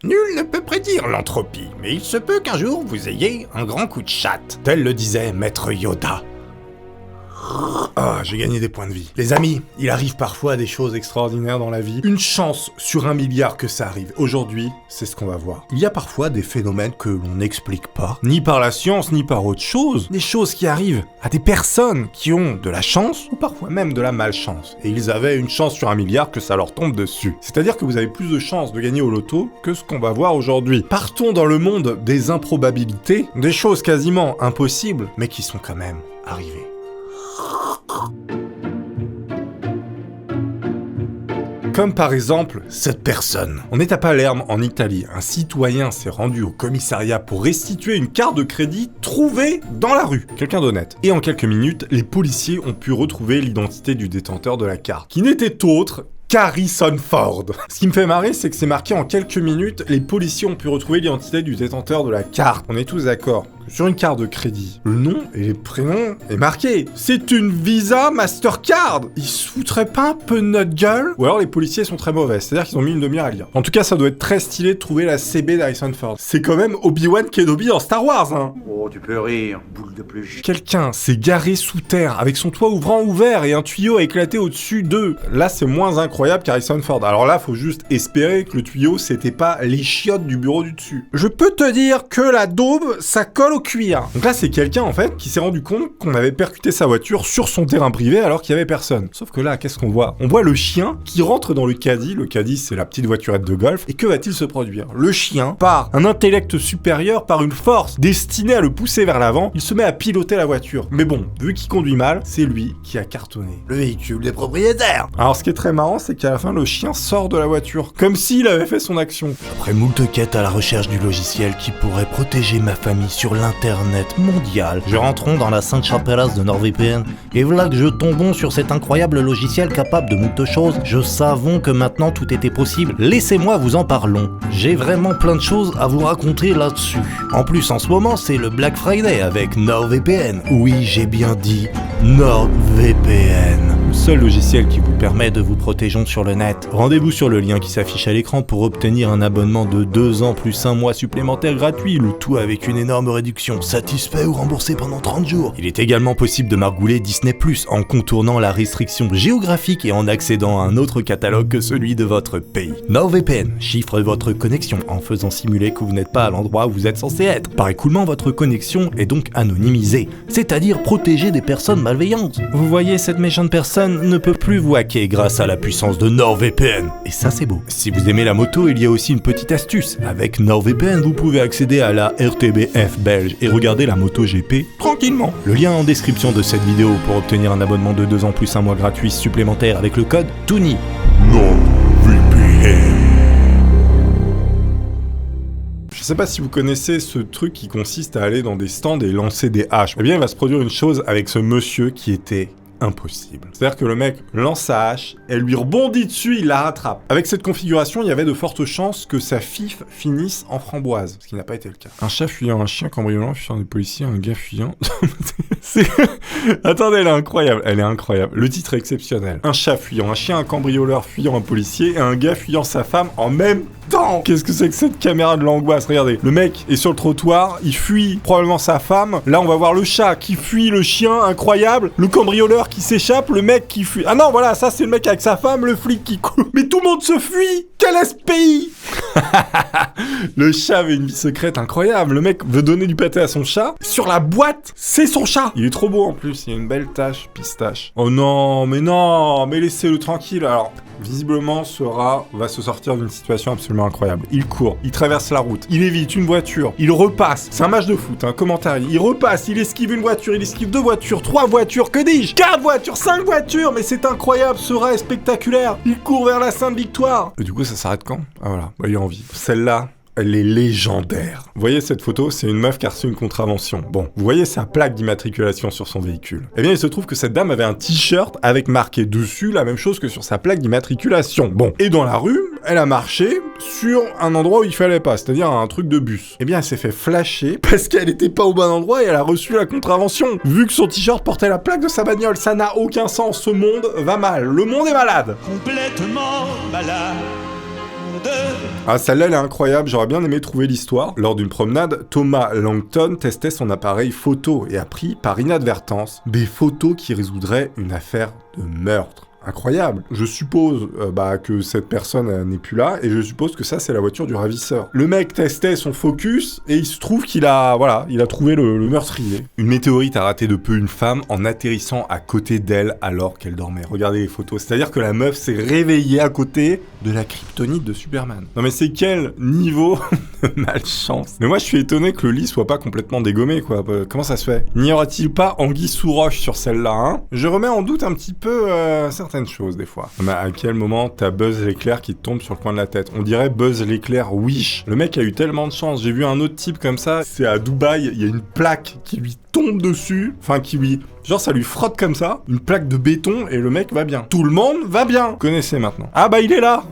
Nul ne peut prédire l'entropie, mais il se peut qu'un jour vous ayez un grand coup de chatte. Tel le disait Maître Yoda. Ah, j'ai gagné des points de vie. Les amis, il arrive parfois des choses extraordinaires dans la vie. Une chance sur 1 milliard que ça arrive. Aujourd'hui, c'est ce qu'on va voir. Il y a parfois des phénomènes que l'on n'explique pas, ni par la science, ni par autre chose. Des choses qui arrivent à des personnes qui ont de la chance, ou parfois même de la malchance. Et ils avaient une chance sur 1 milliard que ça leur tombe dessus. C'est-à-dire que vous avez plus de chances de gagner au loto que ce qu'on va voir aujourd'hui. Partons dans le monde des improbabilités, des choses quasiment impossibles, mais qui sont quand même arrivées. Comme par exemple, cette personne. On est à Palerme, en Italie. Un citoyen s'est rendu au commissariat pour restituer une carte de crédit trouvée dans la rue. Quelqu'un d'honnête. Et en quelques minutes, les policiers ont pu retrouver l'identité du détenteur de la carte, qui n'était autre qu'Harrison Ford. Ce qui me fait marrer, c'est que c'est marqué en quelques minutes, les policiers ont pu retrouver l'identité du détenteur de la carte. On est tous d'accord. Sur une carte de crédit, le nom et le prénom est marqué. C'est une Visa Mastercard. Ils se foutraient pas un peu de notre gueule? Ou alors les policiers sont très mauvais, c'est-à-dire qu'ils ont mis une demi-heure à lire. En tout cas, ça doit être très stylé de trouver la CB d'Harrison Ford. C'est quand même Obi-Wan Kenobi dans Star Wars, hein. Oh, tu peux rire, boule de pluche. Quelqu'un s'est garé sous terre avec son toit ouvrant ouvert et un tuyau a éclaté au-dessus d'eux. Là, c'est moins incroyable qu'Harrison Ford. Alors là, faut juste espérer que le tuyau, c'était pas les chiottes du bureau du dessus. Je peux te dire que la daube, ça colle au cuir. Donc là, c'est quelqu'un, en fait, qui s'est rendu compte qu'on avait percuté sa voiture sur son terrain privé alors qu'il y avait personne. Sauf que là, qu'est-ce qu'on voit? On voit le chien qui rentre dans le caddie. Le caddie, c'est la petite voiturette de golf. Et que va-t-il se produire? Le chien, par un intellect supérieur, par une force destinée à le pousser vers l'avant, il se met à piloter la voiture. Mais bon, vu qu'il conduit mal, c'est lui qui a cartonné le véhicule des propriétaires. Alors, ce qui est très marrant, c'est qu'à la fin, le chien sort de la voiture, comme s'il avait fait son action. Après moult quêtes à la recherche du logiciel qui pourrait protéger ma famille sur l'internet mondial, je rentre dans la Sainte Chapelasse de NordVPN et voilà que je tombe sur cet incroyable logiciel capable de moult choses. Je savons que maintenant tout était possible. Laissez-moi vous en parlons. J'ai vraiment plein de choses à vous raconter là-dessus. En plus, en ce moment, c'est le Black Friday avec NordVPN. Oui, j'ai bien dit NordVPN. Le seul logiciel qui vous permet de vous protéger sur le net. Rendez-vous sur le lien qui s'affiche à l'écran pour obtenir un abonnement de 2 ans plus 1 mois supplémentaire gratuit, le tout avec une énorme réduction. Satisfait ou remboursé pendant 30 jours. Il est également possible de margouler Disney+ en contournant la restriction géographique et en accédant à un autre catalogue que celui de votre pays. NordVPN chiffre votre connexion en faisant simuler que vous n'êtes pas à l'endroit où vous êtes censé être. Par écoulement, votre connexion est donc anonymisée, c'est-à-dire protégée des personnes malveillantes. Vous voyez, cette méchante personne ne peut plus vous hacker grâce à la puissance de NordVPN. Et ça, c'est beau. Si vous aimez la moto, il y a aussi une petite astuce. Avec NordVPN, vous pouvez accéder à la RTBF belge et regarder la MotoGP tranquillement. Le lien en description de cette vidéo pour obtenir un abonnement de 2 ans plus 1 mois gratuit supplémentaire avec le code TOONY. NordVPN. Je sais pas si vous connaissez ce truc qui consiste à aller dans des stands et lancer des haches. Eh bien, il va se produire une chose avec ce monsieur qui était impossible. C'est-à-dire que le mec lance sa hache, elle lui rebondit dessus, il la rattrape. Avec cette configuration, il y avait de fortes chances que sa fif finisse en framboise, ce qui n'a pas été le cas. Un chat fuyant, un chien cambriolant, fuyant des policiers, un gars fuyant... Attendez, elle est incroyable, elle est incroyable. Le titre est exceptionnel. Un chat fuyant, un chien, un cambrioleur fuyant un policier et un gars fuyant sa femme en même temps. Qu'est-ce que c'est que cette caméra de l'angoisse? Regardez, le mec est sur le trottoir, il fuit probablement sa femme. Là, on va voir le chat qui fuit le chien, incroyable. Le cambrioleur qui s'échappe, le mec qui fuit. Ah non, voilà, ça c'est le mec avec sa femme, le flic qui court. Mais tout le monde se fuit. Quel est ce pays? Le chat avait une vie secrète incroyable. Le mec veut donner du pâté à son chat. Sur la boîte, c'est son chat. Il est trop beau en plus, il y a une belle tache pistache. Oh non, mais laissez-le tranquille. Alors, visiblement, ce rat va se sortir d'une situation absolument incroyable. Il court, il traverse la route, il évite une voiture, il repasse. C'est un match de foot, commentaire. Il repasse, il esquive une voiture, il esquive 2 voitures, 3 voitures, que dis-je, 4 voitures, 5 voitures. Mais c'est incroyable, ce rat est spectaculaire. Il court vers la Sainte Victoire. Et du coup, ça s'arrête quand? Ah voilà, bah, il a envie. Celle-là, elle est légendaire. Vous voyez cette photo, c'est une meuf qui a reçu une contravention. Bon, vous voyez sa plaque d'immatriculation sur son véhicule. Eh bien, il se trouve que cette dame avait un t-shirt avec marqué dessus la même chose que sur sa plaque d'immatriculation. Bon, et dans la rue, elle a marché sur un endroit où il fallait pas, c'est-à-dire un truc de bus. Eh bien, elle s'est fait flasher parce qu'elle était pas au bon endroit et elle a reçu la contravention. Vu que son t-shirt portait la plaque de sa bagnole, ça n'a aucun sens. Ce monde va mal. Le monde est malade. Complètement malade. Ah, celle-là, elle est incroyable, j'aurais bien aimé trouver l'histoire. Lors d'une promenade, Thomas Langton testait son appareil photo et a pris, par inadvertance, des photos qui résoudraient une affaire de meurtre. Incroyable. Je suppose que cette personne n'est plus là, et je suppose que ça, c'est la voiture du ravisseur. Le mec testait son focus, et il se trouve qu'il a trouvé le meurtrier. Une météorite a raté de peu une femme en atterrissant à côté d'elle alors qu'elle dormait. Regardez les photos. C'est-à-dire que la meuf s'est réveillée à côté de la kryptonite de Superman. Non mais c'est quel niveau de malchance. Mais moi, je suis étonné que le lit soit pas complètement dégommé, quoi. Comment ça se fait? N'y aura-t-il pas anguille sous roche sur celle-là, hein? Je remets en doute un petit peu certaines choses des fois. Mais à quel moment t'as Buzz l'éclair qui te tombe sur le coin de la tête? On dirait Buzz l'éclair Wish. Le mec a eu tellement de chance. J'ai vu un autre type comme ça. C'est à Dubaï. Il y a une plaque qui lui tombe dessus. Enfin, genre, ça lui frotte comme ça. Une plaque de béton et le mec va bien. Tout le monde va bien. Vous connaissez maintenant. Ah bah, il est là.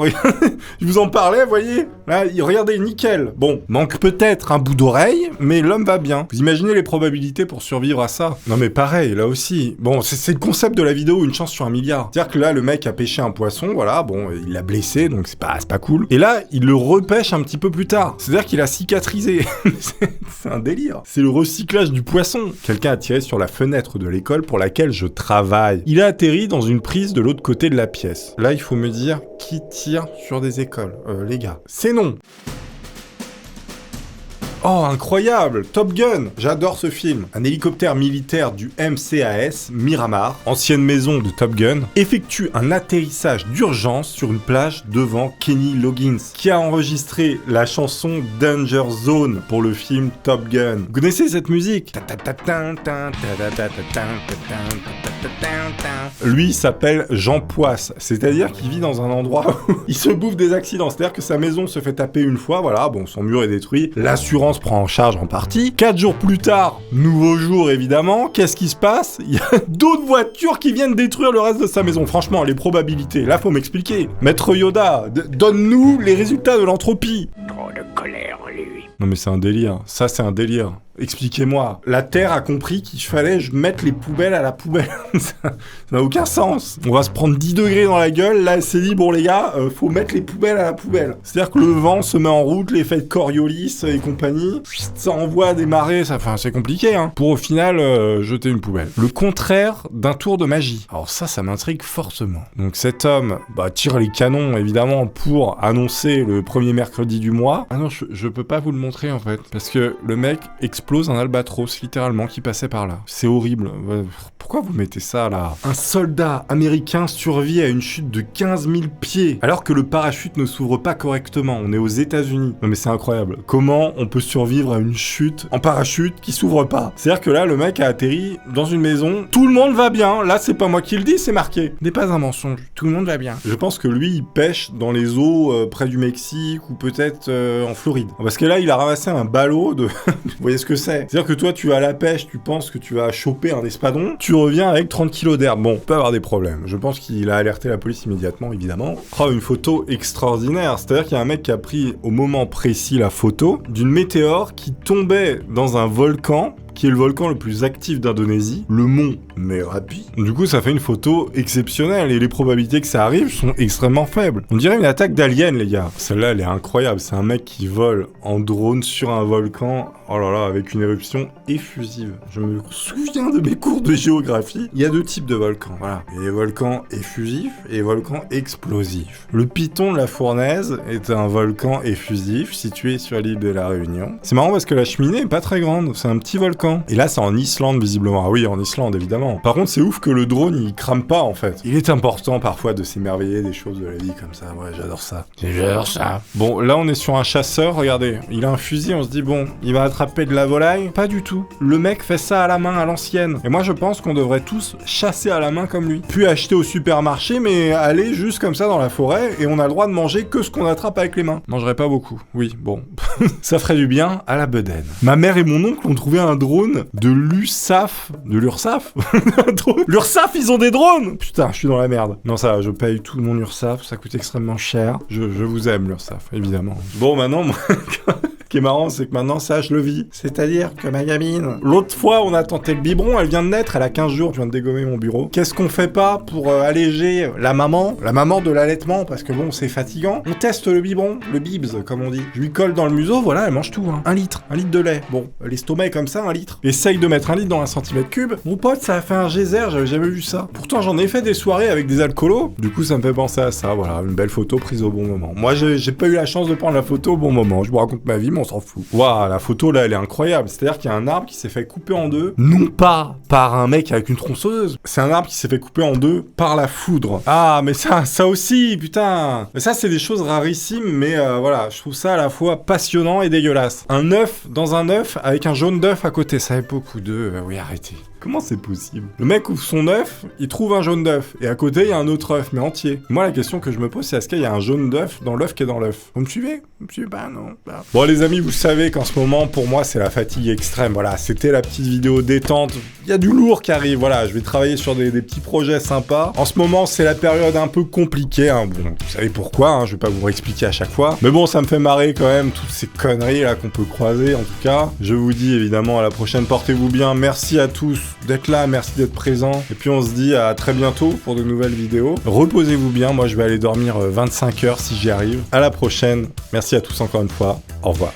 Je vous en parlais, vous voyez? Là, regardez, nickel. Bon, manque peut-être un bout d'oreille, mais l'homme va bien. Vous imaginez les probabilités pour survivre à ça? Non mais pareil, là aussi. Bon, c'est le concept de la vidéo, une chance sur 1 milliard. C'est-à-dire que là, le mec a pêché un poisson, voilà, bon, il l'a blessé, donc c'est pas cool. Et là, il le repêche un petit peu plus tard. C'est-à-dire qu'il a cicatrisé. C'est un délire. C'est le recyclage du poisson. Quelqu'un a tiré sur la fenêtre de l'école pour laquelle je travaille. Il a atterri dans une prise de l'autre côté de la pièce. Là, il faut me dire qui tire sur des écoles. Les gars, c'est non. Oh, incroyable! Top Gun! J'adore ce film. Un hélicoptère militaire du MCAS, Miramar, ancienne maison de Top Gun, effectue un atterrissage d'urgence sur une plage devant Kenny Loggins, qui a enregistré la chanson Danger Zone pour le film Top Gun. Vous connaissez cette musique? Lui, il s'appelle Jean Poisse, c'est-à-dire qu'il vit dans un endroit où il se bouffe des accidents. C'est-à-dire que sa maison se fait taper une fois, voilà, bon, son mur est détruit, l'assurance prend en charge en partie. 4 jours plus tard, nouveau jour évidemment, qu'est-ce qui se passe? Il y a d'autres voitures qui viennent détruire le reste de sa maison. Franchement, les probabilités, là faut m'expliquer. Maître Yoda, donne-nous les résultats de l'entropie. Trop de colère en lui. Non mais c'est un délire, ça c'est un délire. Expliquez-moi. La Terre a compris qu'il fallait mettre les poubelles à la poubelle. Ça n'a aucun sens. On va se prendre 10 degrés dans la gueule. Là, elle s'est dit, bon les gars, faut mettre les poubelles à la poubelle. C'est-à-dire que le vent se met en route, l'effet de Coriolis et compagnie, ça envoie des marées, enfin c'est compliqué, hein. Pour au final, jeter une poubelle. Le contraire d'un tour de magie. Alors ça m'intrigue fortement. Donc cet homme, tire les canons, évidemment, pour annoncer le premier mercredi du mois. Ah non, je peux pas vous le montrer, en fait. Parce que le mec explose un albatros, littéralement, qui passait par là. C'est horrible. Pourquoi vous mettez ça, là? Un soldat américain survit à une chute de 15 000 pieds, alors que le parachute ne s'ouvre pas correctement. On est aux États-Unis. Non mais c'est incroyable. Comment on peut survivre à une chute en parachute qui s'ouvre pas? C'est-à-dire que là, le mec a atterri dans une maison. Tout le monde va bien. Là, c'est pas moi qui le dis, c'est marqué. N'est pas un mensonge. Tout le monde va bien. Je pense que lui, il pêche dans les eaux près du Mexique ou peut-être en Floride. Parce que là, il a ramassé un ballot de... Vous voyez ce que c'est? C'est-à-dire que toi, tu vas à la pêche, tu penses que tu vas choper un espadon, tu reviens avec 30 kilos d'herbe. Bon, peut avoir des problèmes. Je pense qu'il a alerté la police immédiatement, évidemment. Oh, une photo extraordinaire. C'est-à-dire qu'il y a un mec qui a pris au moment précis la photo d'une météore qui tombait dans un volcan, qui est le volcan le plus actif d'Indonésie, le mont Merapi. Du coup, ça fait une photo exceptionnelle et les probabilités que ça arrive sont extrêmement faibles. On dirait une attaque d'aliens, les gars. Celle-là, elle est incroyable. C'est un mec qui vole en drone sur un volcan, oh là là, avec une éruption effusive. Je me souviens de mes cours de géographie. Il y a 2 types de volcans, voilà. Il y a les volcans effusifs et les volcans explosifs. Le Piton de la Fournaise est un volcan effusif situé sur l'île de la Réunion. C'est marrant parce que la cheminée est pas très grande. C'est un petit volcan. Et là, c'est en Islande, visiblement. Ah oui, en Islande, évidemment. Par contre, c'est ouf que le drone, il crame pas, en fait. Il est important, parfois, de s'émerveiller des choses de la vie comme ça. Ouais, j'adore ça. J'adore ça. Bon, là, on est sur un chasseur. Regardez, il a un fusil. On se dit, bon, il va attraper de la volaille. Pas du tout. Le mec fait ça à la main, à l'ancienne. Et moi, je pense qu'on devrait tous chasser à la main comme lui. Puis acheter au supermarché, mais aller juste comme ça dans la forêt. Et on a le droit de manger que ce qu'on attrape avec les mains. Je mangerai pas beaucoup. Oui, bon. Ça ferait du bien à la bedaine. Ma mère et mon oncle ont trouvé un drone de l'URSSAF. De l'URSSAF? L'URSSAF, ils ont des drones! Putain, je suis dans la merde. Non, ça, je paye tout mon URSSAF, ça coûte extrêmement cher. Je vous aime, l'URSSAF, évidemment. Bon, maintenant, moi... qui est marrant, c'est que maintenant, ça, je le vis. C'est-à-dire que ma gamine... L'autre fois, on a tenté le biberon, elle vient de naître, elle a 15 jours, je viens de dégommer mon bureau. Qu'est-ce qu'on fait pas pour alléger la maman de l'allaitement, parce que bon, c'est fatigant. On teste le biberon, le bibs, comme on dit. Je lui colle dans le museau, voilà, elle mange tout, hein. 1 litre de lait. Bon, l'estomac est comme ça, 1 litre. Essaye de mettre 1 litre dans 1 cm3. Mon pote, ça a fait un geyser, j'avais jamais vu ça. Pourtant, j'en ai fait des soirées avec des alcoolos. Du coup, ça me fait penser à ça, voilà, une belle photo prise au bon moment. Moi, j'ai pas eu la chance de prendre la photo au bon moment. Je vous raconte ma vie, mais on s'en fout. Waouh, la photo, là, elle est incroyable. C'est-à-dire qu'il y a un arbre qui s'est fait couper en deux, non pas par un mec avec une tronçonneuse. C'est un arbre qui s'est fait couper en deux par la foudre. Ah, mais ça aussi, putain. Mais ça, c'est des choses rarissimes, mais voilà, je trouve ça à la fois passionnant et dégueulasse. Un œuf dans un œuf avec un jaune d'œuf à côté, ça fait beaucoup d'œufs. Oui, arrêtez. Comment c'est possible? Le mec ouvre son œuf, il trouve un jaune d'œuf, et à côté, il y a un autre œuf, mais entier. Moi, la question que je me pose, c'est est-ce qu'il y a un jaune d'œuf dans l'œuf qui est dans l'œuf? Vous me suivez? Vous me suivez pas? Non. Bah. Bon, les amis, vous savez qu'en ce moment, pour moi, c'est la fatigue extrême. Voilà, c'était la petite vidéo détente. Il y a du lourd qui arrive, voilà, je vais travailler sur des petits projets sympas. En ce moment, c'est la période un peu compliquée, hein. Bon, vous savez pourquoi, hein, je vais pas vous réexpliquer à chaque fois. Mais bon, ça me fait marrer quand même, toutes ces conneries là qu'on peut croiser, en tout cas. Je vous dis évidemment à la prochaine, portez-vous bien. Merci à tous d'être là, merci d'être présents. Et puis on se dit à très bientôt pour de nouvelles vidéos. Reposez-vous bien, moi je vais aller dormir 25 heures si j'y arrive. À la prochaine, merci à tous encore une fois, au revoir.